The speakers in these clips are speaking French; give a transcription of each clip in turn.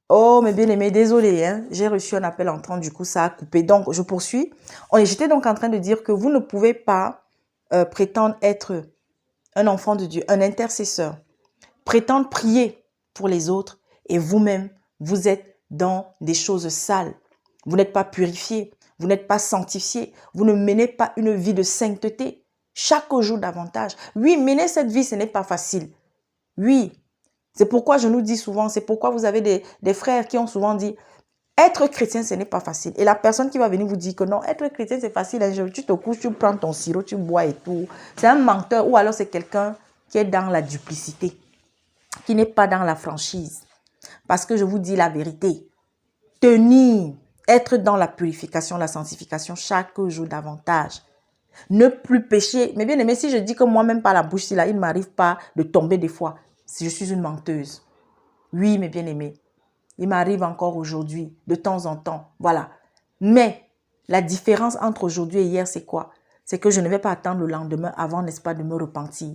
Oh, mes bien-aimés, désolé, hein, j'ai reçu un appel entrant, du coup, ça a coupé. Donc, je poursuis. J'étais donc en train de dire que vous ne pouvez pas prétendre être un enfant de Dieu, un intercesseur, prétendre prier pour les autres et vous-même, vous êtes dans des choses sales. Vous n'êtes pas purifié, vous n'êtes pas sanctifié, vous ne menez pas une vie de sainteté. Chaque jour davantage. Oui, mener cette vie, ce n'est pas facile. Oui, c'est pourquoi je nous dis souvent, c'est pourquoi vous avez des frères qui ont souvent dit, être chrétien, ce n'est pas facile. Et la personne qui va venir vous dire que non, être chrétien, c'est facile. Hein, tu te couches, tu prends ton sirop, tu bois et tout. C'est un menteur ou alors c'est quelqu'un qui est dans la duplicité, qui n'est pas dans la franchise. Parce que je vous dis la vérité, tenir, être dans la purification, la sanctification chaque jour davantage. Ne plus pécher. Mais bien aimé, si je dis que moi-même par la bouche, là, il ne m'arrive pas de tomber des fois, si je suis une menteuse. Oui, mes bien-aimés, il m'arrive encore aujourd'hui, de temps en temps, voilà. Mais la différence entre aujourd'hui et hier, c'est quoi? C'est que je ne vais pas attendre le lendemain avant, n'est-ce pas, de me repentir.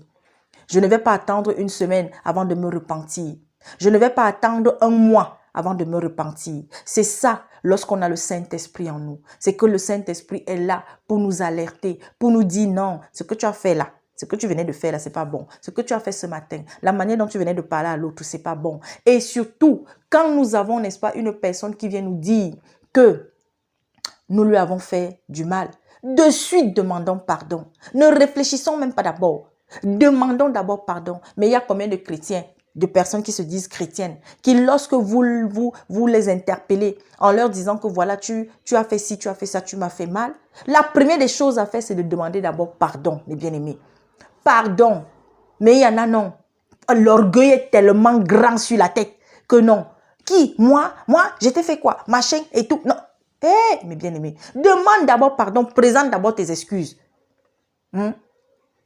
Je ne vais pas attendre une semaine avant de me repentir. Je ne vais pas attendre un mois avant de me repentir. C'est ça, lorsqu'on a le Saint-Esprit en nous. C'est que le Saint-Esprit est là pour nous alerter, pour nous dire non, ce que tu as fait là, ce que tu venais de faire là, c'est pas bon. Ce que tu as fait ce matin, la manière dont tu venais de parler à l'autre, c'est pas bon. Et surtout, quand nous avons, n'est-ce pas, une personne qui vient nous dire que nous lui avons fait du mal, de suite demandons pardon. Ne réfléchissons même pas d'abord. Demandons d'abord pardon. Mais il y a combien de chrétiens, de personnes qui se disent chrétiennes, qui lorsque vous les interpellez en leur disant que voilà, tu as fait ci, tu as fait ça, tu m'as fait mal, la première des choses à faire, c'est de demander d'abord pardon, mes bien-aimés. Pardon. Mais il y en a non. L'orgueil est tellement grand sur la tête que non. Qui? Moi, je t'ai fait quoi? Machin et tout. Non. Eh, mes bien-aimés, demande d'abord pardon, présente d'abord tes excuses.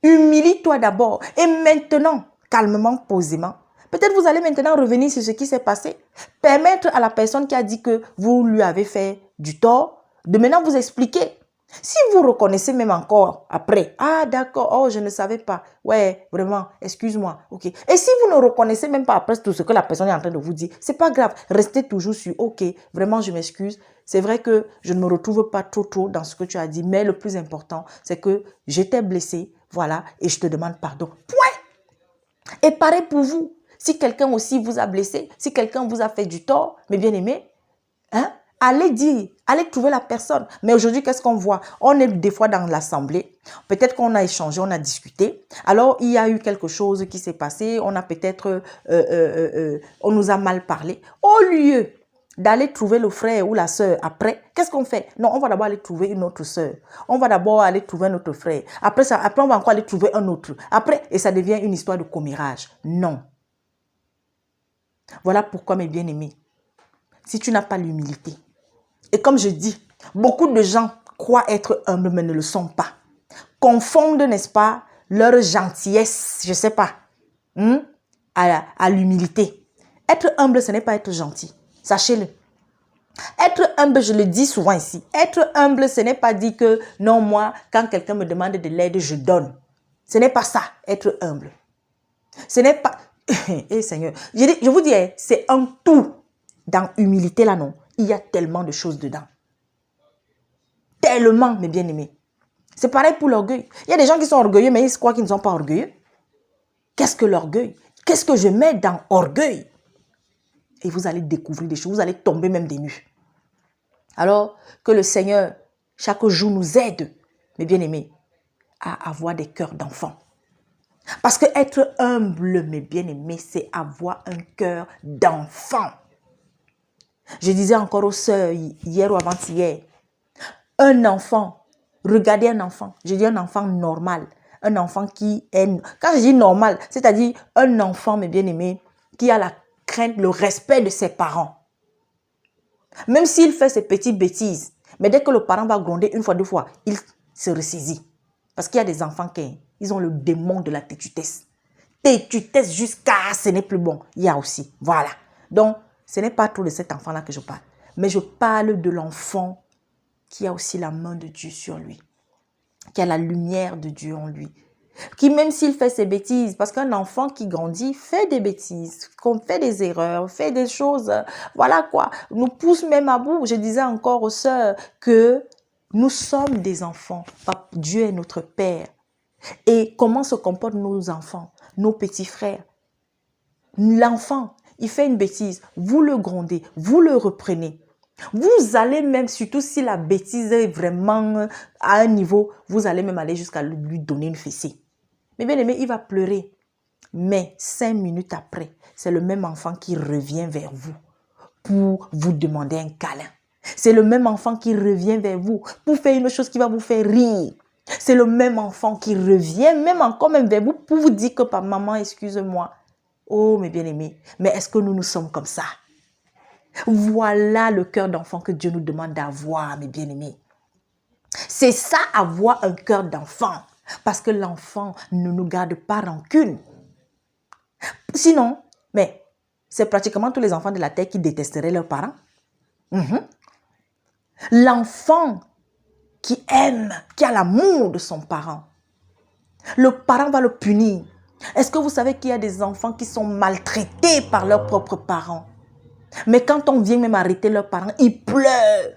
Humilie-toi d'abord. Et maintenant, calmement, posément, peut-être vous allez maintenant revenir sur ce qui s'est passé. Permettre à la personne qui a dit que vous lui avez fait du tort, de maintenant vous expliquer. Si vous reconnaissez même encore après, ah d'accord, oh je ne savais pas, ouais vraiment, excuse-moi, ok. Et si vous ne reconnaissez même pas après tout ce que la personne est en train de vous dire, c'est pas grave, restez toujours sur, ok, vraiment je m'excuse. C'est vrai que je ne me retrouve pas trop dans ce que tu as dit, mais le plus important, c'est que j'étais blessée, voilà, et je te demande pardon. Point. Et pareil pour vous, si quelqu'un aussi vous a blessé, si quelqu'un vous a fait du tort, mes bien-aimés, hein, allez dire, allez trouver la personne. Mais aujourd'hui, qu'est-ce qu'on voit? On est des fois dans l'assemblée. Peut-être qu'on a échangé, on a discuté. Alors, il y a eu quelque chose qui s'est passé. On a peut-être, on nous a mal parlé. Au lieu d'aller trouver le frère ou la sœur après, qu'est-ce qu'on fait? Non, on va d'abord aller trouver une autre sœur. On va d'abord aller trouver un autre frère. Après ça, après on va encore aller trouver un autre. Après, et ça devient une histoire de commérage. Non. Voilà pourquoi, mes bien-aimés, si tu n'as pas l'humilité, et comme je dis, beaucoup de gens croient être humbles, mais ne le sont pas. Confondent, n'est-ce pas, leur gentillesse, je ne sais pas, à l'humilité. Être humble, ce n'est pas être gentil. Sachez-le. Être humble, je le dis souvent ici, être humble, ce n'est pas dire que non, moi, quand quelqu'un me demande de l'aide, je donne. Ce n'est pas ça, être humble. Ce n'est pas... Eh Seigneur, je vous dis, c'est un tout. Dans humilité, là, non. Il y a tellement de choses dedans. Tellement, mes bien-aimés. C'est pareil pour l'orgueil. Il y a des gens qui sont orgueilleux, mais ils croient qu'ils ne sont pas orgueilleux. Qu'est-ce que l'orgueil? Qu'est-ce que je mets dans orgueil? Et vous allez découvrir des choses, vous allez tomber même des nues. Alors, que le Seigneur, chaque jour, nous aide, mes bien-aimés, à avoir des cœurs d'enfants. Parce que être humble, mes bien-aimés, c'est avoir un cœur d'enfant. Je disais encore aux sœurs, hier ou avant-hier, un enfant, regardez un enfant, je dis un enfant normal, un enfant qui est, quand je dis normal, c'est-à-dire un enfant, mes bien-aimés, qui a la crainte, le respect de ses parents. Même s'il fait ses petites bêtises, mais dès que le parent va gronder une fois, deux fois, il se ressaisit. Parce qu'il y a des enfants qui ils ont le démon de la têtutesse. Têtutesse jusqu'à ce n'est plus bon. Il y a aussi, voilà. Donc, ce n'est pas trop de cet enfant-là que je parle. Mais je parle de l'enfant qui a aussi la main de Dieu sur lui. Qui a la lumière de Dieu en lui. qui même s'il fait ses bêtises, parce qu'un enfant qui grandit fait des bêtises, qu'on fait des erreurs, fait des choses, voilà quoi, nous pousse même à bout. Je disais encore aux sœurs que nous sommes des enfants. Dieu est notre Père. Et comment se comportent nos enfants, nos petits frères? L'enfant, il fait une bêtise, vous le grondez, vous le reprenez. Vous allez même, surtout si la bêtise est vraiment à un niveau, vous allez même aller jusqu'à lui donner une fessée. Mais bien aimé, il va pleurer. Mais 5 minutes après, c'est le même enfant qui revient vers vous pour vous demander un câlin. C'est le même enfant qui revient vers vous pour faire une chose qui va vous faire rire. C'est le même enfant qui revient même encore même vers vous pour vous dire que maman, excuse-moi. Oh, mes bien-aimés, mais est-ce que nous sommes comme ça? Voilà le cœur d'enfant que Dieu nous demande d'avoir, mes bien-aimés. C'est ça, avoir un cœur d'enfant. Parce que l'enfant ne nous garde pas rancune. Sinon, mais c'est pratiquement tous les enfants de la terre qui détesteraient leurs parents. L'enfant qui aime, qui a l'amour de son parent, le parent va le punir. Est-ce que vous savez qu'il y a des enfants qui sont maltraités par leurs propres parents? Mais quand on vient même arrêter leurs parents, ils pleurent.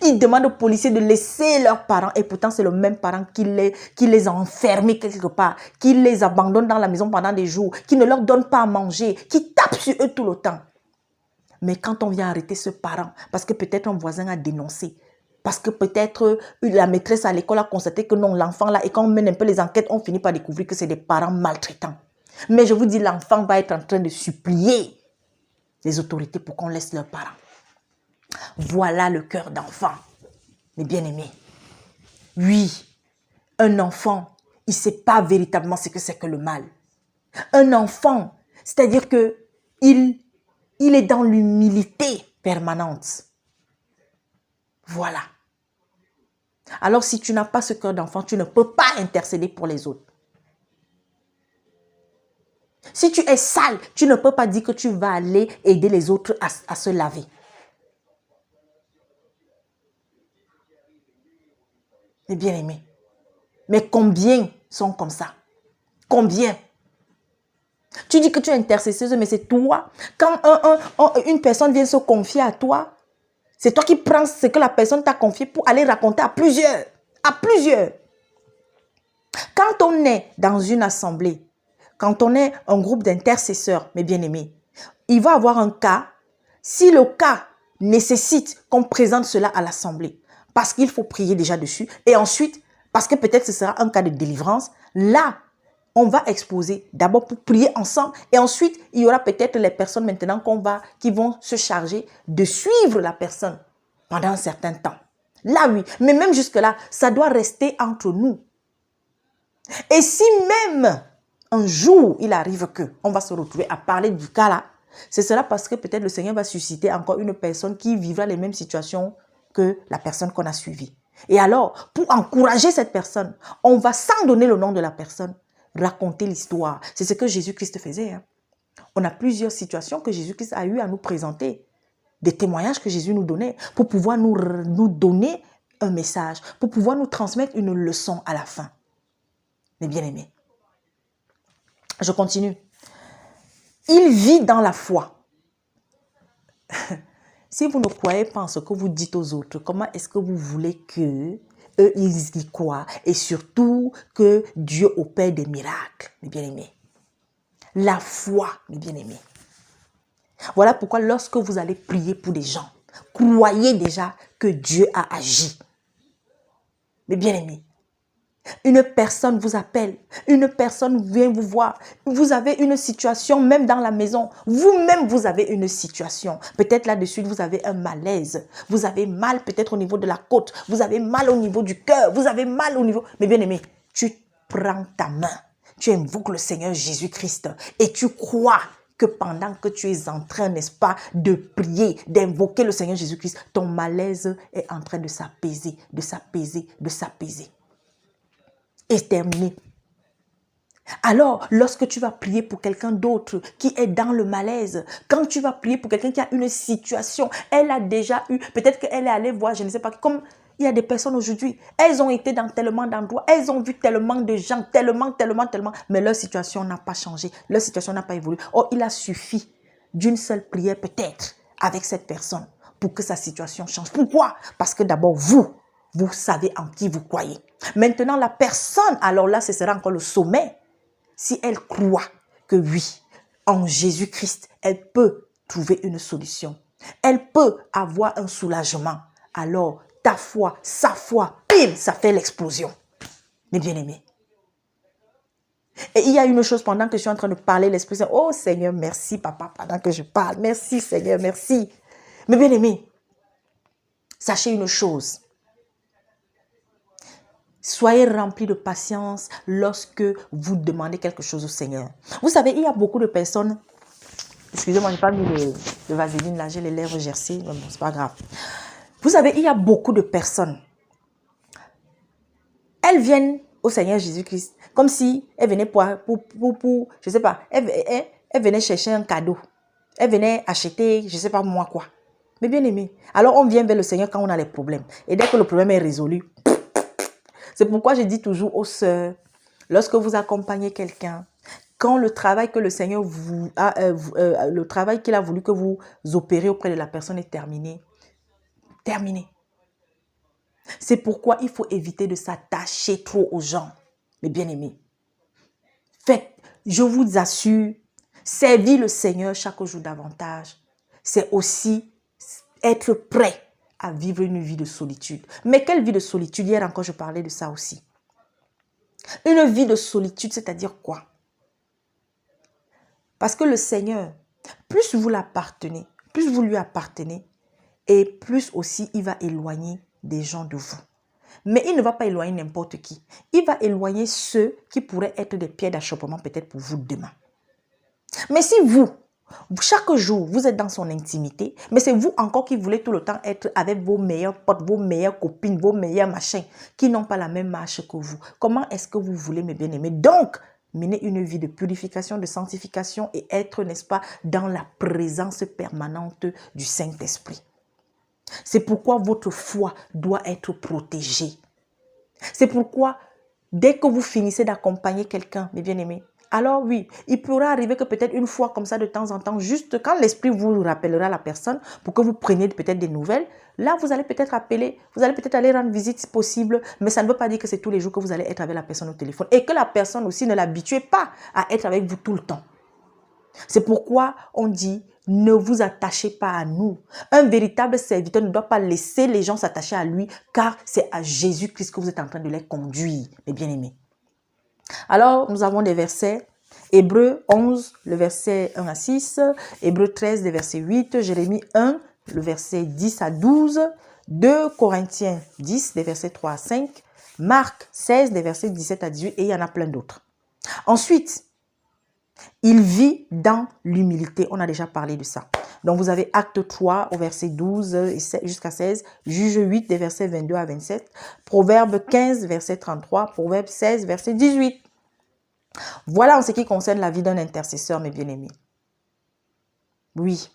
Ils demandent aux policiers de laisser leurs parents. Et pourtant, c'est le même parent qui les a enfermés quelque part, qui les abandonne dans la maison pendant des jours, qui ne leur donne pas à manger, qui tape sur eux tout le temps. Mais quand on vient arrêter ce parent, parce que peut-être un voisin a dénoncé, parce que peut-être la maîtresse à l'école a constaté que non, l'enfant là, et quand on mène un peu les enquêtes, on finit par découvrir que c'est des parents maltraitants. Mais je vous dis, l'enfant va être en train de supplier les autorités pour qu'on laisse leurs parents. Voilà le cœur d'enfant, mes bien-aimés. Oui, un enfant, il ne sait pas véritablement ce que c'est que le mal. Un enfant, c'est-à-dire que il est dans l'humilité permanente. Voilà. Alors, si tu n'as pas ce cœur d'enfant, tu ne peux pas intercéder pour les autres. Si tu es sale, tu ne peux pas dire que tu vas aller aider les autres à se laver. Mes bien-aimés. Mais combien sont comme ça? Combien? Tu dis que tu es intercesseuse, mais c'est toi. Quand une personne vient se confier à toi, c'est toi qui prends ce que la personne t'a confié pour aller raconter à plusieurs. À plusieurs. Quand on est dans une assemblée, quand on est un groupe d'intercesseurs, mes bien-aimés, il va y avoir un cas. Si le cas nécessite qu'on présente cela à l'assemblée, parce qu'il faut prier déjà dessus, et ensuite, parce que peut-être ce sera un cas de délivrance, là, on va exposer d'abord pour prier ensemble, et ensuite, il y aura peut-être les personnes maintenant qui vont se charger de suivre la personne pendant un certain temps. Là, oui, mais même jusque-là, ça doit rester entre nous. Et si même un jour, il arrive qu'on va se retrouver à parler du cas là, ce sera parce que peut-être le Seigneur va susciter encore une personne qui vivra les mêmes situations que la personne qu'on a suivie. Et alors, pour encourager cette personne, on va, sans donner le nom de la personne, raconter l'histoire. C'est ce que Jésus-Christ faisait. Hein. On a plusieurs situations que Jésus-Christ a eu à nous présenter. Des témoignages que Jésus nous donnait pour pouvoir nous donner un message, pour pouvoir nous transmettre une leçon à la fin. Mes bien-aimés. Je continue. Il vit dans la foi. Si vous ne croyez pas en ce que vous dites aux autres, comment est-ce que vous voulez que eux, ils y croient? Et surtout que Dieu opère des miracles, mes bien-aimés. La foi, mes bien-aimés. Voilà pourquoi lorsque vous allez prier pour des gens, croyez déjà que Dieu a agi. Mes bien-aimés. Une personne vous appelle, une personne vient vous voir, vous avez une situation même dans la maison, vous-même vous avez une situation, peut-être là-dessus vous avez un malaise, vous avez mal peut-être au niveau de la côte, vous avez mal au niveau du cœur, vous avez mal au niveau... Mais bien aimé, tu prends ta main, tu invoques le Seigneur Jésus-Christ et tu crois que pendant que tu es en train, n'est-ce pas, de prier, d'invoquer le Seigneur Jésus-Christ, ton malaise est en train de s'apaiser, de s'apaiser, de s'apaiser. Est terminé. Alors, lorsque tu vas prier pour quelqu'un d'autre qui est dans le malaise, quand tu vas prier pour quelqu'un qui a une situation, elle a déjà eu, peut-être qu'elle est allée voir, je ne sais pas, comme Il y a des personnes aujourd'hui, elles ont été dans tellement d'endroits, elles ont vu tellement de gens, tellement, mais leur situation n'a pas changé, leur situation n'a pas évolué. Oh, il a suffi d'une seule prière peut-être avec cette personne pour que sa situation change. Pourquoi? Parce que d'abord, vous savez en qui vous croyez. Maintenant, la personne, alors là, ce sera encore le sommet. Si elle croit que oui, en Jésus-Christ, elle peut trouver une solution. Elle peut avoir un soulagement. Alors, ta foi, sa foi, bim, ça fait l'explosion. Mes bien-aimés. Et il y a une chose pendant que je suis en train de parler, l'Esprit Saint, oh Seigneur, merci papa, pendant que je parle. Merci Seigneur, merci. Mes bien-aimés, sachez une chose. Soyez remplis de patience lorsque vous demandez quelque chose au Seigneur. Vous savez, il y a beaucoup de personnes, excusez-moi, je n'ai pas mis le vaseline là, j'ai les lèvres gercées, mais bon, c'est pas grave. Vous savez, il y a beaucoup de personnes, elles viennent au Seigneur Jésus-Christ comme si elles venaient pour je ne sais pas, elles venaient chercher un cadeau. Elles venaient acheter, je ne sais pas moi quoi. Mais bien aimé, alors on vient vers le Seigneur quand on a les problèmes. Et dès que le problème est résolu, c'est pourquoi je dis toujours aux sœurs, lorsque vous accompagnez quelqu'un, quand le travail que le Seigneur le travail qu'il a voulu que vous opérez auprès de la personne est terminé, terminé. C'est pourquoi il faut éviter de s'attacher trop aux gens, mes bien-aimés. Faites, je vous assure, servir le Seigneur chaque jour davantage, c'est aussi être prêt à vivre une vie de solitude. Mais quelle vie de solitude? Hier encore, je parlais de ça aussi. Une vie de solitude, c'est-à-dire quoi? Parce que le Seigneur, plus vous l'appartenez, plus vous lui appartenez, et plus aussi il va éloigner des gens de vous. Mais il ne va pas éloigner n'importe qui. Il va éloigner ceux qui pourraient être des pierres d'achoppement peut-être pour vous demain. Mais si vous, chaque jour, vous êtes dans son intimité, mais c'est vous encore qui voulez tout le temps être avec vos meilleurs potes, vos meilleures copines, vos meilleurs machins, qui n'ont pas la même marche que vous. Comment est-ce que vous voulez, mes bien-aimés? Donc, mener une vie de purification, de sanctification et être, n'est-ce pas, dans la présence permanente du Saint-Esprit. C'est pourquoi votre foi doit être protégée. C'est pourquoi, dès que vous finissez d'accompagner quelqu'un, mes bien-aimés, alors oui, il pourra arriver que peut-être une fois comme ça de temps en temps, juste quand l'Esprit vous rappellera la personne pour que vous preniez peut-être des nouvelles, là vous allez peut-être appeler, vous allez peut-être aller rendre visite si possible, mais ça ne veut pas dire que c'est tous les jours que vous allez être avec la personne au téléphone et que la personne aussi ne l'habituez pas à être avec vous tout le temps. C'est pourquoi on dit, ne vous attachez pas à nous. Un véritable serviteur ne doit pas laisser les gens s'attacher à lui, car c'est à Jésus-Christ que vous êtes en train de les conduire, mes bien-aimés. Alors, nous avons des versets. Hébreux 11, le verset 1 à 6. Hébreux 13, le verset 8. Jérémie 1, le verset 10 à 12. 2 Corinthiens 10, les versets 3 à 5. Marc 16, les versets 17 à 18. Et il y en a plein d'autres. Ensuite, il vit dans l'humilité. On a déjà parlé de ça. Donc, vous avez Acte 3 au verset 12 jusqu'à 16. Juge 8 des versets 22 à 27. Proverbe 15 verset 33. Proverbe 16 verset 18. Voilà en ce qui concerne la vie d'un intercesseur, mes bien-aimés. Oui.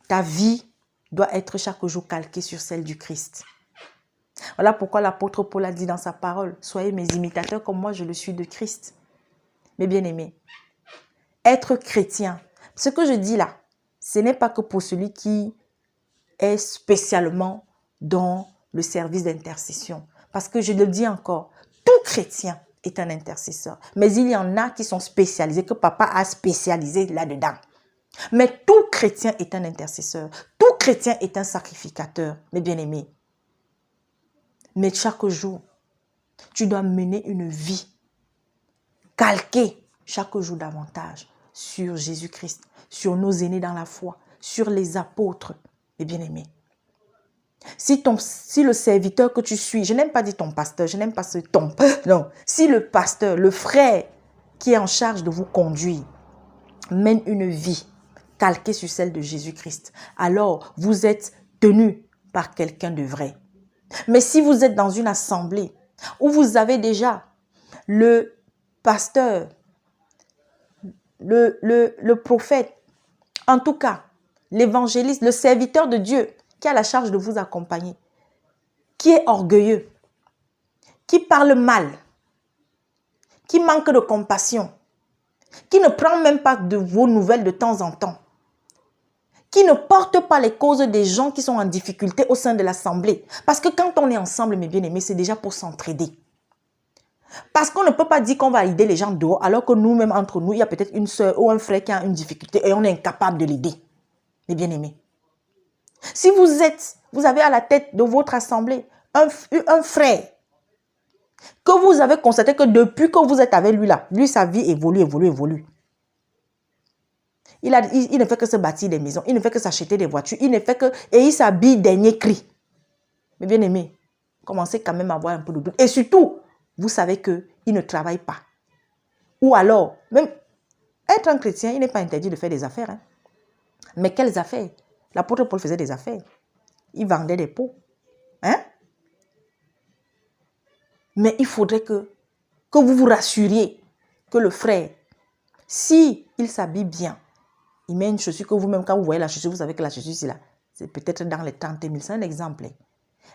Ta vie doit être chaque jour calquée sur celle du Christ. Voilà pourquoi l'apôtre Paul a dit dans sa parole, soyez mes imitateurs comme moi je le suis de Christ. Mes bien-aimés, être chrétien, ce que je dis là, ce n'est pas que pour celui qui est spécialement dans le service d'intercession. Parce que je le dis encore, tout chrétien est un intercesseur. Mais il y en a qui sont spécialisés, que papa a spécialisé là-dedans. Mais tout chrétien est un intercesseur. Tout chrétien est un sacrificateur, mes bien-aimés. Mais chaque jour, tu dois mener une vie calquée chaque jour davantage sur Jésus-Christ, sur nos aînés dans la foi, sur les apôtres, mes bien-aimés. Si le serviteur que tu suis, je n'aime pas dire ton pasteur, je n'aime pas ce ton, non. Si le pasteur, le frère qui est en charge de vous conduire, mène une vie calquée sur celle de Jésus-Christ, alors vous êtes tenu par quelqu'un de vrai. Mais si vous êtes dans une assemblée où vous avez déjà le pasteur, le prophète, en tout cas, l'évangéliste, le serviteur de Dieu qui a la charge de vous accompagner. qui est orgueilleux, qui parle mal, qui manque de compassion, qui ne prend même pas de vos nouvelles de temps en temps, qui ne porte pas les causes des gens qui sont en difficulté au sein de l'assemblée. Parce que quand on est ensemble, mes bien-aimés, c'est déjà pour s'entraider. Parce qu'on ne peut pas dire qu'on va aider les gens dehors, alors que nous-mêmes, entre nous, il y a peut-être une soeur ou un frère qui a une difficulté et on est incapable de l'aider. Mes bien-aimés. Si vous avez à la tête de votre assemblée un frère que vous avez constaté que depuis que vous êtes avec lui là, lui, sa vie évolue. Il ne fait que se bâtir des maisons, il ne fait que s'acheter des voitures, il ne fait que... Et il s'habille dernier cri. Mais bien aimé, commencez quand même à avoir un peu de doute. Et surtout, vous savez qu'il ne travaille pas. Ou alors, même être un chrétien, il n'est pas interdit de faire des affaires. Hein. Mais quelles affaires? L'apôtre Paul faisait des affaires. Il vendait des pots. Hein? Mais il faudrait que vous vous rassuriez que le frère, si il s'habille bien, il met une chaussure que vous-même, quand vous voyez la chaussure, vous savez que la chaussure, c'est là. C'est peut-être dans les 30 000. C'est un exemple.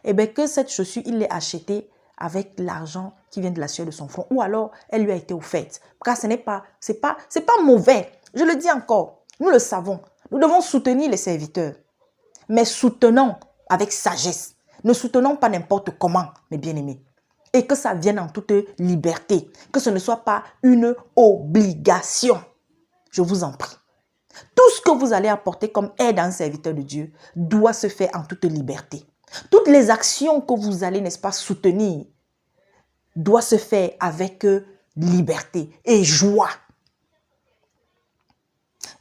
Eh bien, que cette chaussure, il l'ait achetée avec l'argent qui vient de la sueur de son front. Ou alors, elle lui a été offerte. Car ce n'est pas, c'est pas mauvais. Je le dis encore. Nous le savons. Nous devons soutenir les serviteurs. Mais soutenons avec sagesse. Ne soutenons pas n'importe comment, mes bien-aimés. Et que ça vienne en toute liberté. Que ce ne soit pas une obligation. Je vous en prie. Tout ce que vous allez apporter comme aide à un serviteur de Dieu doit se faire en toute liberté. Toutes les actions que vous allez, n'est-ce pas, soutenir doivent se faire avec liberté et joie.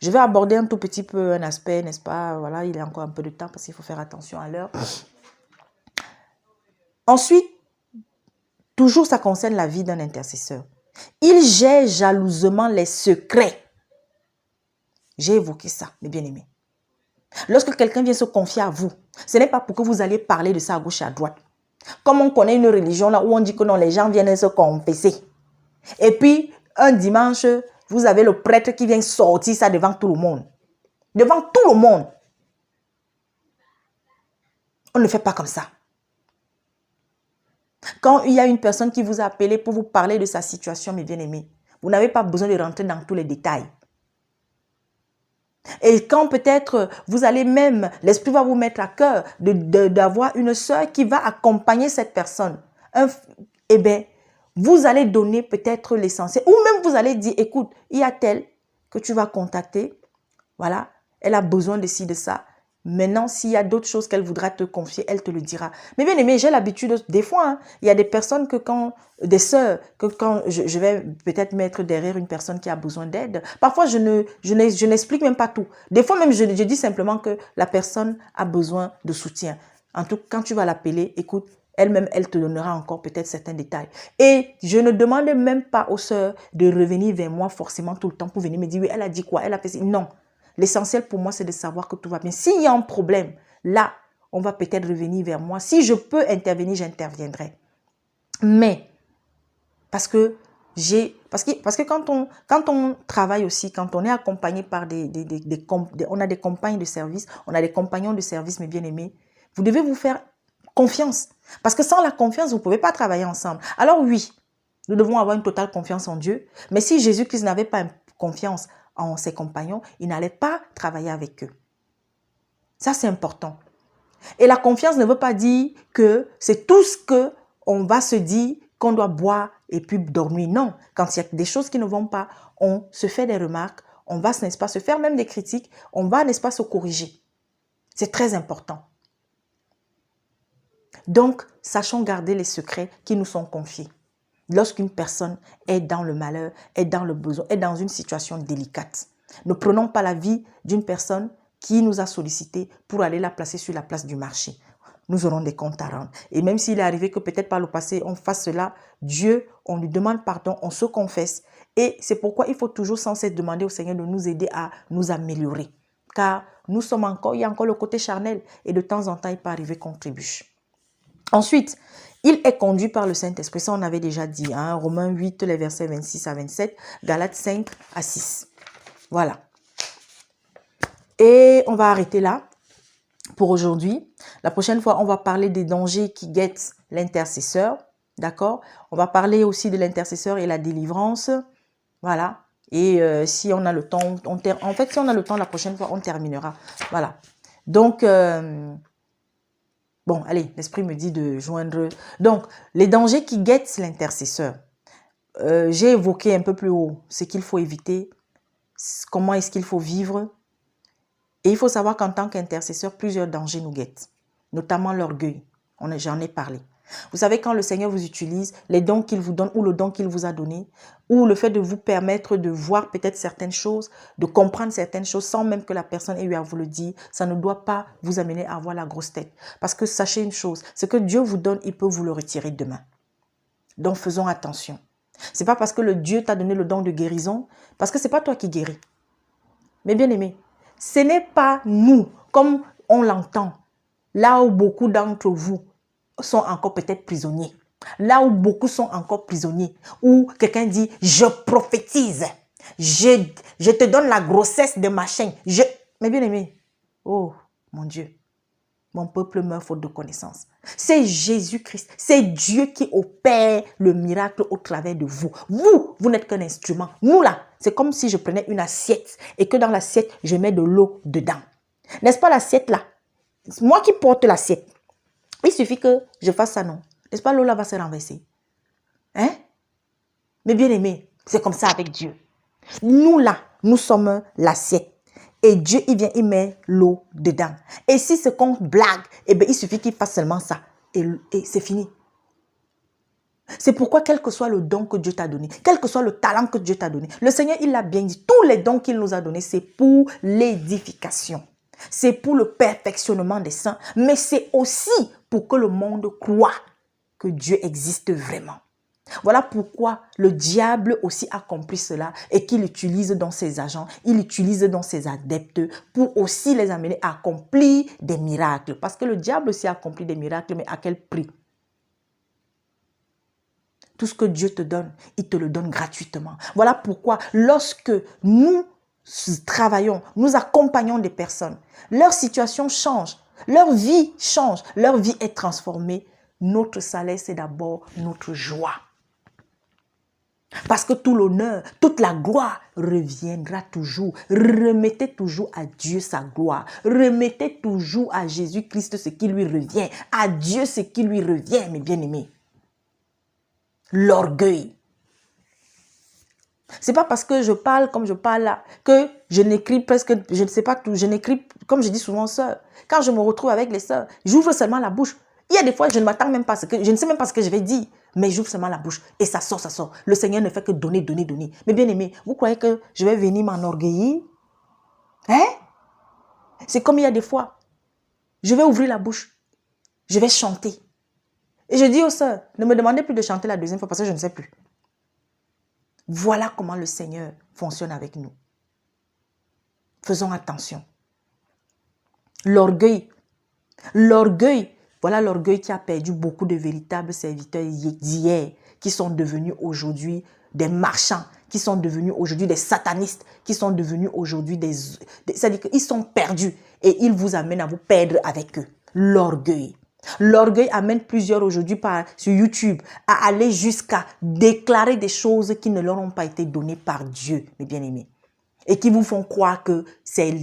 Je vais aborder un tout petit peu un aspect, n'est-ce pas? Voilà, il y a encore un peu de temps parce qu'il faut faire attention à l'heure. Ensuite, toujours ça concerne la vie d'un intercesseur. Il gère jalousement les secrets. J'ai évoqué ça, mes bien-aimés. Lorsque quelqu'un vient se confier à vous, ce n'est pas pour que vous alliez parler de ça à gauche et à droite. Comme on connaît une religion là où on dit que non, les gens viennent se confesser. Et puis, un dimanche, vous avez le prêtre qui vient sortir ça devant tout le monde. Devant tout le monde. On ne fait pas comme ça. Quand il y a une personne qui vous a appelé pour vous parler de sa situation, mes bien-aimés, vous n'avez pas besoin de rentrer dans tous les détails. Et quand peut-être vous allez même, l'esprit va vous mettre à cœur d'avoir une sœur qui va accompagner cette personne. Eh bien, vous allez donner peut-être l'essentiel. Ou même vous allez dire, écoute, il y a telle que tu vas contacter. Voilà, elle a besoin de ci, de ça. Maintenant, s'il y a d'autres choses qu'elle voudra te confier, elle te le dira. Mais bien aimé, j'ai l'habitude, des fois, hein, il y a des personnes des sœurs, que quand je vais peut-être mettre derrière une personne qui a besoin d'aide, parfois je n'explique même pas tout. Des fois même, je dis simplement que la personne a besoin de soutien. En tout cas, quand tu vas l'appeler, écoute, elle-même, elle te donnera encore peut-être certains détails. Et je ne demande même pas aux sœurs de revenir vers moi forcément tout le temps pour venir me dire, oui, elle a dit quoi, elle a fait ça. Non. L'essentiel pour moi, c'est de savoir que tout va bien. S'il y a un problème, là, on va peut-être revenir vers moi. Si je peux intervenir, j'interviendrai. Mais, parce que quand on travaille aussi, quand on est accompagné par on a des compagnes de service, on a des compagnons de service, mes bien-aimés, vous devez vous faire confiance. Parce que sans la confiance, vous ne pouvez pas travailler ensemble. Alors oui, nous devons avoir une totale confiance en Dieu. Mais si Jésus-Christ n'avait pas confiance en ses compagnons, il n'allait pas travailler avec eux. Ça, c'est important. Et la confiance ne veut pas dire que c'est tout ce qu'on va se dire qu'on doit boire et puis dormir. Non, quand il y a des choses qui ne vont pas, on se fait des remarques, on va, n'est-ce pas, se faire même des critiques, on va, n'est-ce pas, se corriger. C'est très important. Donc, sachons garder les secrets qui nous sont confiés. Lorsqu'une personne est dans le malheur, est dans le besoin, est dans une situation délicate. Ne prenons pas la vie d'une personne qui nous a sollicité pour aller la placer sur la place du marché. Nous aurons des comptes à rendre. Et même s'il est arrivé que peut-être par le passé, on fasse cela, Dieu, on lui demande pardon, on se confesse. Et c'est pourquoi il faut toujours sans cesse demander au Seigneur de nous aider à nous améliorer. Car il y a encore le côté charnel. Et de temps en temps, il peut arriver qu'on trébuche. Ensuite, il est conduit par le Saint-Esprit. Ça, on avait déjà dit. Hein? Romains 8, les versets 26 à 27. Galates 5 à 6. Voilà. Et on va arrêter là pour aujourd'hui. La prochaine fois, on va parler des dangers qui guettent l'intercesseur. D'accord? On va parler aussi de l'intercesseur et la délivrance. Voilà. Et si on a le temps, en fait, si on a le temps, la prochaine fois, on terminera. Voilà. Donc, bon, allez, l'esprit me dit de joindre. Donc, les dangers qui guettent l'intercesseur. J'ai évoqué un peu plus haut ce qu'il faut éviter, comment est-ce qu'il faut vivre. Et il faut savoir qu'en tant qu'intercesseur, plusieurs dangers nous guettent, notamment l'orgueil. J'en ai parlé. Vous savez, quand le Seigneur vous utilise, les dons qu'il vous donne ou le don qu'il vous a donné, ou le fait de vous permettre de voir peut-être certaines choses, de comprendre certaines choses sans même que la personne ait eu à vous le dire, ça ne doit pas vous amener à avoir la grosse tête. Parce que sachez une chose, ce que Dieu vous donne, il peut vous le retirer demain. Donc faisons attention. C'est pas parce que le Dieu t'a donné le don de guérison, parce que c'est pas toi qui guéris. Mais bien aimé, ce n'est pas nous, comme on l'entend, là où beaucoup d'entre vous sont encore peut-être prisonniers. Là où beaucoup sont encore prisonniers. Où quelqu'un dit, je prophétise. Je te donne la grossesse de machin. Mais bien aimé, oh mon Dieu, mon peuple meurt faute de connaissance. C'est Jésus-Christ, c'est Dieu qui opère le miracle au travers de vous. Vous n'êtes qu'un instrument. Nous là, c'est comme si je prenais une assiette et que dans l'assiette, je mets de l'eau dedans. N'est-ce pas l'assiette là? Moi qui porte l'assiette. Il suffit que je fasse ça, non? N'est-ce pas, l'eau là va se renverser? Hein? Mais bien aimé, c'est comme ça avec Dieu. Nous là, nous sommes l'assiette. Et Dieu, il vient, il met l'eau dedans. Et si c'est qu'on blague, eh bien, il suffit qu'il fasse seulement ça. Et c'est fini. C'est pourquoi, quel que soit le don que Dieu t'a donné, quel que soit le talent que Dieu t'a donné, le Seigneur, il l'a bien dit, tous les dons qu'il nous a donnés, c'est pour l'édification. C'est pour le perfectionnement des saints, mais c'est aussi pour que le monde croie que Dieu existe vraiment. Voilà pourquoi le diable aussi accomplit cela et qu'il utilise dans ses agents, il utilise dans ses adeptes pour aussi les amener à accomplir des miracles. Parce que le diable aussi accomplit des miracles, mais à quel prix? Tout ce que Dieu te donne, il te le donne gratuitement. Voilà pourquoi lorsque nous travaillons, nous accompagnons des personnes, leur situation change, leur vie change, leur vie est transformée. Notre salaire, c'est d'abord notre joie. Parce que tout l'honneur, toute la gloire reviendra toujours. Remettez toujours à Dieu sa gloire. Remettez toujours à Jésus-Christ ce qui lui revient. À Dieu ce qui lui revient, mes bien-aimés. L'orgueil. C'est pas parce que je parle comme je parle là que je n'écris presque, je ne sais pas tout, je n'écris comme je dis souvent sœurs. Quand je me retrouve avec les sœurs, j'ouvre seulement la bouche. Il y a des fois, je ne m'attends même pas à ce que, je ne sais même pas ce que je vais dire, mais j'ouvre seulement la bouche et ça sort, ça sort. Le Seigneur ne fait que donner, donner, donner. Mais bien aimé, vous croyez que je vais venir m'enorgueillir? Hein? C'est comme il y a des fois, je vais ouvrir la bouche, je vais chanter. Et je dis aux sœurs, ne me demandez plus de chanter la deuxième fois parce que je ne sais plus. Voilà comment le Seigneur fonctionne avec nous. Faisons attention. L'orgueil. L'orgueil. Voilà l'orgueil qui a perdu beaucoup de véritables serviteurs d'hier, qui sont devenus aujourd'hui des marchands, qui sont devenus aujourd'hui des satanistes, qui sont devenus aujourd'hui c'est-à-dire qu'ils sont perdus et ils vous amènent à vous perdre avec eux. L'orgueil. L'orgueil amène plusieurs aujourd'hui sur YouTube à aller jusqu'à déclarer des choses qui ne leur ont pas été données par Dieu, mes bien-aimés. Et qui vous font croire que c'est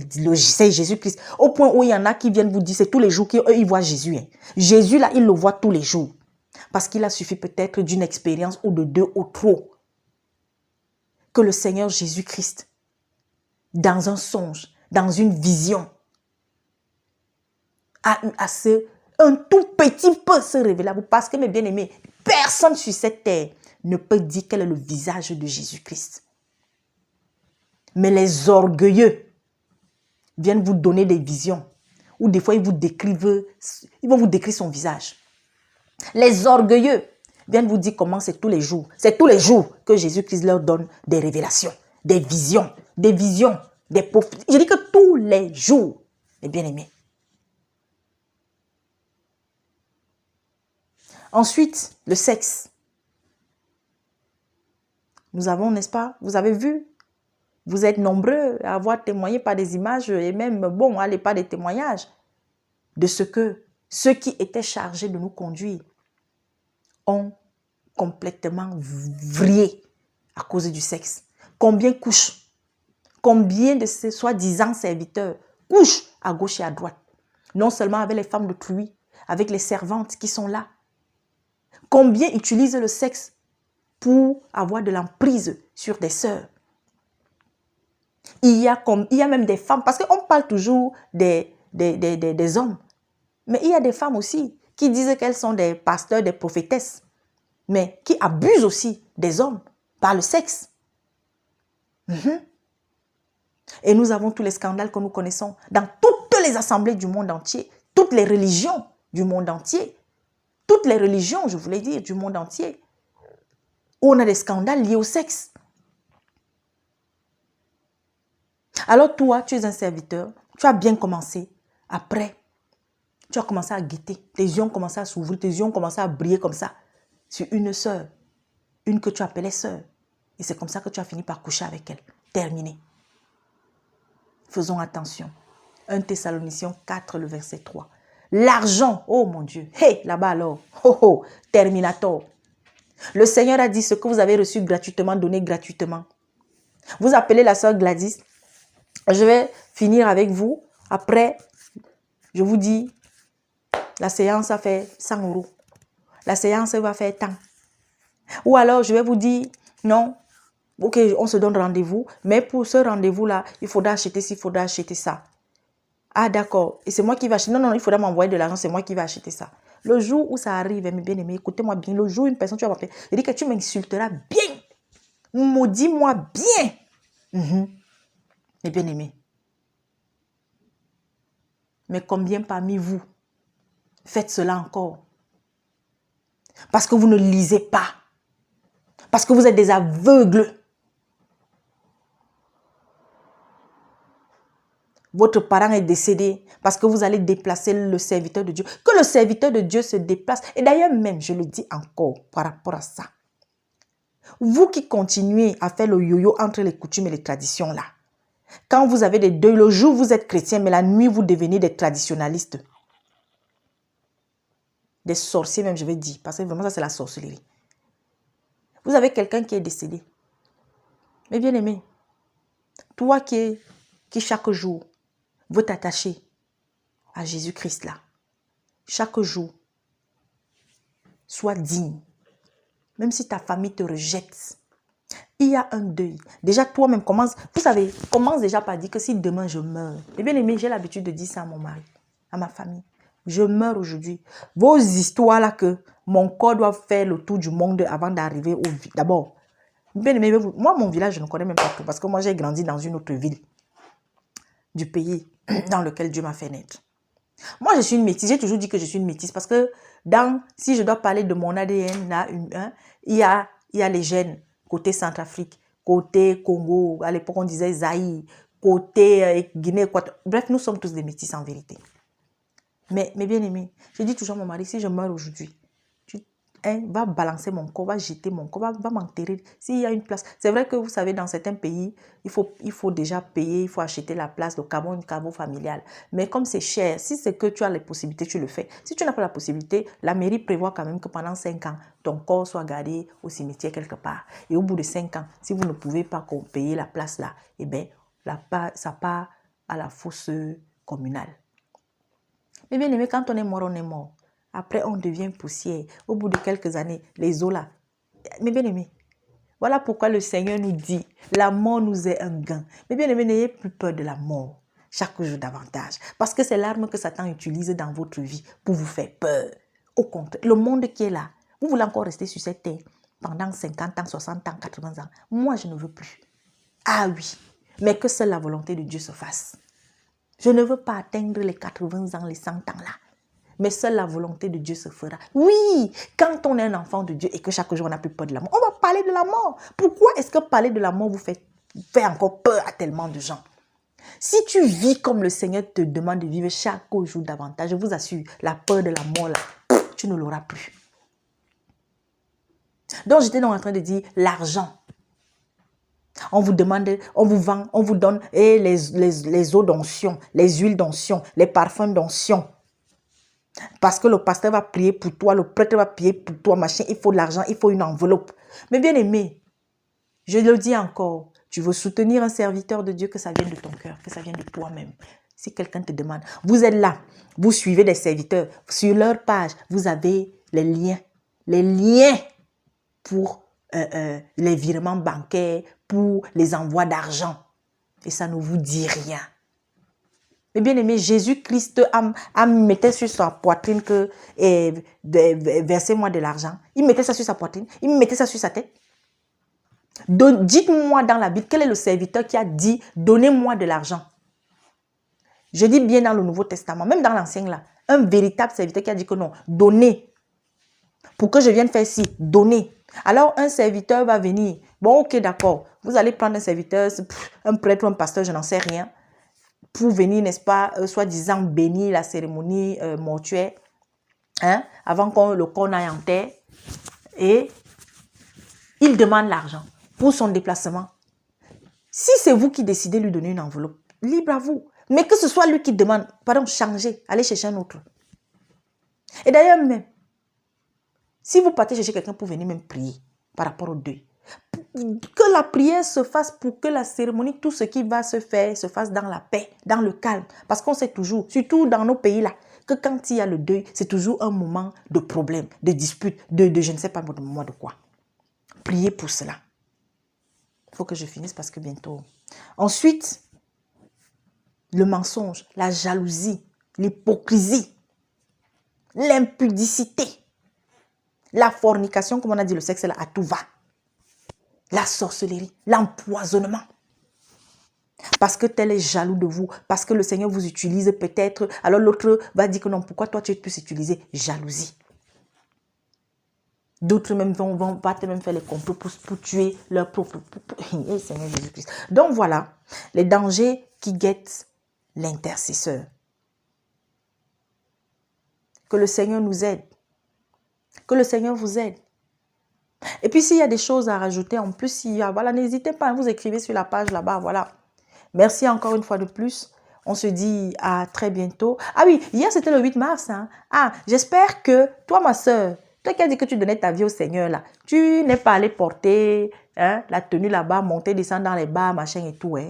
Jésus-Christ. Au point où il y en a qui viennent vous dire, c'est tous les jours qu'eux, ils voient Jésus. Hein. Jésus, là, ils le voient tous les jours. Parce qu'il a suffi peut-être d'une expérience ou de deux ou trop. Que le Seigneur Jésus-Christ, dans un songe, dans une vision, a eu un tout petit peu se révéler à vous. Parce que, mes bien-aimés, personne sur cette terre ne peut dire quel est le visage de Jésus-Christ. Mais les orgueilleux viennent vous donner des visions. Ou des fois, ils vont vous décrire son visage. Les orgueilleux viennent vous dire comment c'est tous les jours. C'est tous les jours que Jésus-Christ leur donne des révélations, des visions, des prophéties. Je dis que tous les jours, mes bien-aimés. Ensuite, le sexe. Nous avons, n'est-ce pas, vous avez vu, vous êtes nombreux à avoir témoigné par des images et même, bon, allez, pas des témoignages. de ce que ceux qui étaient chargés de nous conduire ont complètement vrillé à cause du sexe. Combien couchent? Combien de ces soi-disant serviteurs couchent à gauche et à droite? Non seulement avec les femmes d'autrui, avec les servantes qui sont là. Combien utilisent le sexe pour avoir de l'emprise sur des sœurs? Il y a même des femmes, parce qu'on parle toujours des hommes, mais il y a des femmes aussi qui disent qu'elles sont des pasteurs, des prophétesses, mais qui abusent aussi des hommes par le sexe. Et nous avons tous les scandales que nous connaissons dans toutes les assemblées du monde entier, toutes les religions du monde entier, toutes les religions, je voulais dire, du monde entier, où on a des scandales liés au sexe. Alors toi, tu es un serviteur, tu as bien commencé. Après, tu as commencé à guetter. Tes yeux ont commencé à s'ouvrir, tes yeux ont commencé à briller comme ça sur une sœur, une que tu appelais sœur. Et c'est comme ça que tu as fini par coucher avec elle. Terminé. Faisons attention. 1 Thessaloniciens 4, le verset 3. L'argent, oh mon Dieu, hé, là-bas alors, oh, oh, Terminator. Le Seigneur a dit ce que vous avez reçu gratuitement, donné gratuitement. Vous appelez la sœur Gladys. Je vais finir avec vous. Après, je vous dis, la séance a fait 100 euros. La séance va faire tant. Ou alors, je vais vous dire, non, ok, on se donne rendez-vous, mais pour ce rendez-vous-là, il faudra acheter ci, il faudra acheter ça. Ah, d'accord. Et c'est moi qui vais acheter. Non, non, il faudra m'envoyer de l'argent, c'est moi qui vais acheter ça. Le jour où ça arrive, mes bien-aimés, écoutez-moi bien, le jour où une personne, tu vas m'appeler, je dis que tu m'insulteras bien. Maudis-moi bien. Mes bien-aimés. Mais combien parmi vous faites cela encore? Parce que vous ne lisez pas. Parce que vous êtes des aveugles. Votre parent est décédé parce que vous allez déplacer le serviteur de Dieu. Que le serviteur de Dieu se déplace. Et d'ailleurs même, je le dis encore par rapport à ça. Vous qui continuez à faire le yo-yo entre les coutumes et les traditions là. Quand vous avez des deuils, le jour vous êtes chrétien, mais la nuit vous devenez des traditionalistes. Des sorciers même, je vais dire. Parce que vraiment ça c'est la sorcellerie. Vous avez quelqu'un qui est décédé. Mais bien aimé, toi qui chaque jour veut t'attacher à Jésus-Christ là, chaque jour, sois digne. Même si ta famille te rejette, il y a un deuil. Déjà toi-même commence, vous savez, commence déjà par dire que si demain je meurs, et bien aimé, j'ai l'habitude de dire ça à mon mari, à ma famille. Je meurs aujourd'hui. Vos histoires là que mon corps doit faire le tour du monde avant d'arriver au... D'abord, bien aimé, moi mon village je ne connais même pas tout parce que moi j'ai grandi dans une autre ville du pays dans lequel Dieu m'a fait naître. Moi, je suis une métisse. J'ai toujours dit que je suis une métisse parce que si je dois parler de mon ADN, là, il y a les gènes côté Centrafrique, côté Congo, à l'époque on disait Zaïre, côté Guinée, Équateur. Bref, nous sommes tous des métisses en vérité. Mais bien aimé, je dis toujours à mon mari, si je meurs aujourd'hui, va balancer mon corps, va jeter mon corps, va m'enterrer s'il y a une place. C'est vrai que vous savez, dans certains pays, il faut déjà payer, il faut acheter la place, le caveau familial. Mais comme c'est cher, si c'est que tu as les possibilités, tu le fais. Si tu n'as pas la possibilité, la mairie prévoit quand même que pendant 5 ans, ton corps soit gardé au cimetière quelque part. Et au bout de 5 ans, si vous ne pouvez pas payer la place là, eh bien, ça part à la fosse communale. Mais bien aimé, quand on est mort, on est mort. Après, on devient poussière. Au bout de quelques années, les os là. Mais bien aimé, voilà pourquoi le Seigneur nous dit, la mort nous est un gain. Mais bien aimé, n'ayez plus peur de la mort. Chaque jour davantage. Parce que c'est l'arme que Satan utilise dans votre vie pour vous faire peur. Au contraire, le monde qui est là, vous voulez encore rester sur cette terre pendant 50 ans, 60 ans, 80 ans. Moi, je ne veux plus. Ah oui, mais que seule la volonté de Dieu se fasse. Je ne veux pas atteindre les 80 ans, les 100 ans là. Mais seule la volonté de Dieu se fera. Oui, quand on est un enfant de Dieu et que chaque jour on n'a plus peur de la mort, on va parler de la mort. Pourquoi est-ce que parler de la mort vous fait encore peur à tellement de gens? Si tu vis comme le Seigneur te demande de vivre chaque jour davantage, je vous assure, la peur de la mort là, tu ne l'auras plus. Donc j'étais donc en train de dire l'argent. On vous demande, on vous vend, on vous donne les eaux d'onction, les huiles d'onction, les parfums d'onction. Parce que le pasteur va prier pour toi, le prêtre va prier pour toi, machin, il faut de l'argent, il faut une enveloppe. Mais bien aimé, je le dis encore, tu veux soutenir un serviteur de Dieu, que ça vienne de ton cœur, que ça vienne de toi-même. Si quelqu'un te demande, vous êtes là, vous suivez des serviteurs, sur leur page, vous avez les liens pour les virements bancaires, pour les envois d'argent. Et ça ne vous dit rien. Mais bien aimé, Jésus-Christ mettait sur sa poitrine que versez-moi de l'argent. Il mettait ça sur sa poitrine, il mettait ça sur sa tête. Dites-moi dans la Bible, quel est le serviteur qui a dit donnez-moi de l'argent? Je dis bien dans le Nouveau Testament, même dans l'Ancien là, un véritable serviteur qui a dit que non, donnez. Pour que je vienne faire ci, donnez. Alors un serviteur va venir. Bon, ok, d'accord. Vous allez prendre un serviteur, un prêtre ou un pasteur, je n'en sais rien, pour venir, n'est-ce pas, soi-disant bénir la cérémonie mortuaire, hein, avant que le corps n'aille en terre. Et il demande l'argent pour son déplacement. Si c'est vous qui décidez de lui donner une enveloppe, libre à vous. Mais que ce soit lui qui demande, pardon, changez, allez chercher un autre. Et d'ailleurs même, si vous partez chercher quelqu'un pour venir même prier par rapport au deuil, que la prière se fasse pour que la cérémonie, tout ce qui va se faire, se fasse dans la paix, dans le calme. Parce qu'on sait toujours, surtout dans nos pays là, que quand il y a le deuil, c'est toujours un moment de problème, de dispute, de je ne sais pas moi de quoi. Priez pour cela. Il faut que je finisse parce que bientôt. Ensuite, le mensonge, la jalousie, l'hypocrisie, l'impudicité, la fornication, comme on a dit, le sexe là, à tout va. La sorcellerie, l'empoisonnement. Parce que tel est jaloux de vous, parce que le Seigneur vous utilise peut-être, alors l'autre va dire que non, pourquoi toi tu peux s'utiliser? Jalousie. D'autres même vont même faire les complots pour tuer leur propre... Seigneur Jésus-Christ. Donc voilà, les dangers qui guettent l'intercesseur. Que le Seigneur nous aide. Que le Seigneur vous aide. Et puis s'il y a des choses à rajouter, en plus, voilà, n'hésitez pas, vous écrivez sur la page là-bas, voilà. Merci encore une fois de plus. On se dit à très bientôt. Ah oui, hier c'était le 8 mars. Hein. Ah, j'espère que toi, ma soeur, toi qui as dit que tu donnais ta vie au Seigneur, là, tu n'es pas allé porter hein, la tenue là-bas, monter, descendre dans les bars, machin et tout. Hein.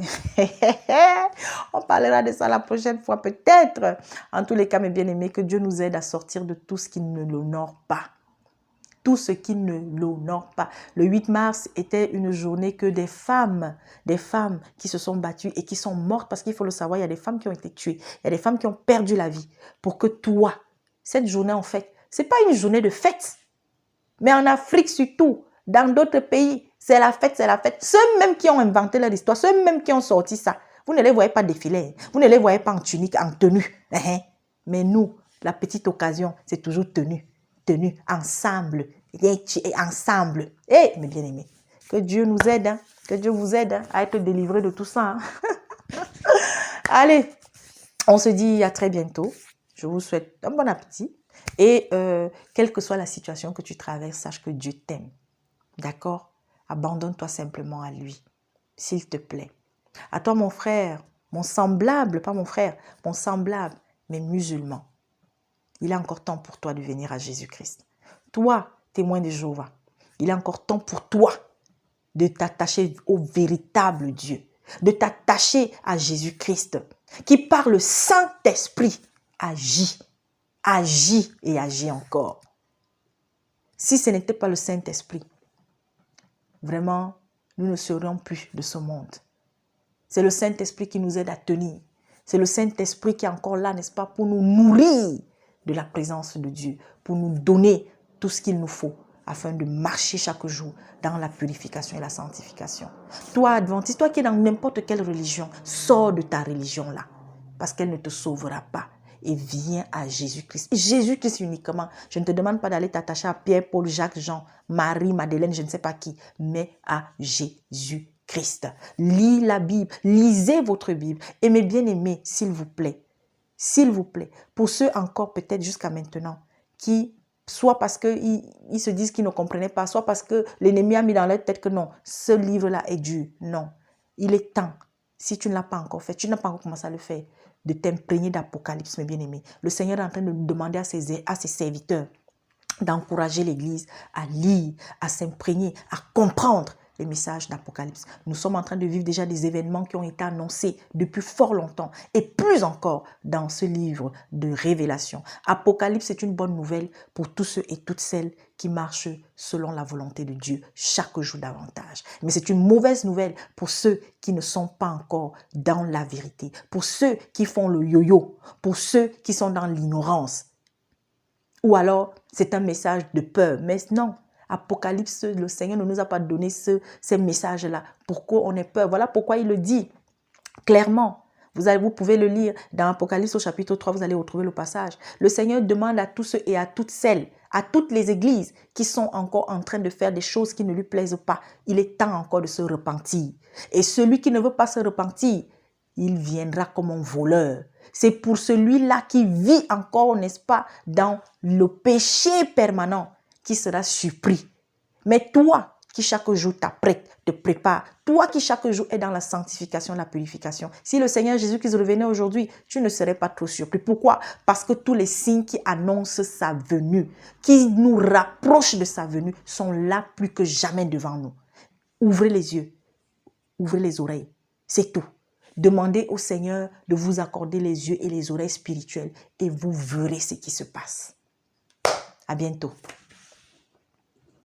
On parlera de ça la prochaine fois peut-être. En tous les cas, mes bien-aimés, que Dieu nous aide à sortir de tout ce qui ne l'honore pas. Tout ce qui ne l'honore pas. Le 8 mars était une journée que des femmes qui se sont battues et qui sont mortes, parce qu'il faut le savoir, il y a des femmes qui ont été tuées, il y a des femmes qui ont perdu la vie, pour que toi, cette journée en fait, ce n'est pas une journée de fête, mais en Afrique surtout, dans d'autres pays, c'est la fête, c'est la fête. Ceux même qui ont inventé leur histoire, ceux même qui ont sorti ça, vous ne les voyez pas défiler, vous ne les voyez pas en tunique, en tenue. Mais nous, la petite occasion, c'est toujours tenue ensemble, ensemble. Eh, mes bien-aimés, que Dieu nous aide, hein, que Dieu vous aide hein, à être délivré de tout ça. Hein. Allez, on se dit à très bientôt. Je vous souhaite un bon appétit. Et quelle que soit la situation que tu traverses, sache que Dieu t'aime. D'accord? Abandonne-toi simplement à lui, s'il te plaît. À toi, mon frère, mon semblable, pas mon frère, mon semblable, mais musulman. Il est encore temps pour toi de venir à Jésus-Christ. Toi, témoin de Jéhovah, il est encore temps pour toi de t'attacher au véritable Dieu, de t'attacher à Jésus-Christ, qui par le Saint-Esprit agit et agit encore. Si ce n'était pas le Saint-Esprit, vraiment, nous ne serions plus de ce monde. C'est le Saint-Esprit qui nous aide à tenir. C'est le Saint-Esprit qui est encore là, n'est-ce pas, pour nous nourrir de la présence de Dieu, pour nous donner tout ce qu'il nous faut afin de marcher chaque jour dans la purification et la sanctification. Toi, adventiste, toi qui es dans n'importe quelle religion, sors de ta religion là, parce qu'elle ne te sauvera pas. Et viens à Jésus-Christ. Jésus-Christ uniquement. Je ne te demande pas d'aller t'attacher à Pierre, Paul, Jacques, Jean, Marie, Madeleine, je ne sais pas qui, mais à Jésus-Christ. Lis la Bible, lisez votre Bible. Et mes bien-aimés, s'il vous plaît, pour ceux encore peut-être jusqu'à maintenant, qui, soit parce qu'ils se disent qu'ils ne comprenaient pas, soit parce que l'ennemi a mis dans leur tête que non, ce livre-là est dur. Non, il est temps. Si tu ne l'as pas encore fait, tu n'as pas encore commencé à le faire, de t'imprégner d'Apocalypse, mes bien-aimés. Le Seigneur est en train de demander à ses serviteurs d'encourager l'Église à lire, à s'imprégner, à comprendre les messages d'Apocalypse. Nous sommes en train de vivre déjà des événements qui ont été annoncés depuis fort longtemps et plus encore dans ce livre de Révélation. Apocalypse est une bonne nouvelle pour tous ceux et toutes celles qui marchent selon la volonté de Dieu chaque jour davantage. Mais c'est une mauvaise nouvelle pour ceux qui ne sont pas encore dans la vérité, pour ceux qui font le yo-yo, pour ceux qui sont dans l'ignorance. Ou alors, c'est un message de peur. Mais non, Apocalypse, le Seigneur ne nous a pas donné ces messages-là. Pourquoi on est peur? Voilà pourquoi il le dit clairement. Vous pouvez le lire dans Apocalypse au chapitre 3, vous allez retrouver le passage. Le Seigneur demande à tous ceux et à toutes celles, à toutes les églises qui sont encore en train de faire des choses qui ne lui plaisent pas. Il est temps encore de se repentir. Et celui qui ne veut pas se repentir, il viendra comme un voleur. C'est pour celui-là qui vit encore, n'est-ce pas, dans le péché permanent, qui sera surpris. Mais toi, qui chaque jour t'apprête, te prépare, toi qui chaque jour est dans la sanctification, la purification, si le Seigneur Jésus-Christ revenait aujourd'hui, tu ne serais pas trop surpris. Pourquoi? Parce que tous les signes qui annoncent sa venue, qui nous rapprochent de sa venue, sont là plus que jamais devant nous. Ouvrez les yeux, ouvrez les oreilles, c'est tout. Demandez au Seigneur de vous accorder les yeux et les oreilles spirituelles et vous verrez ce qui se passe. À bientôt.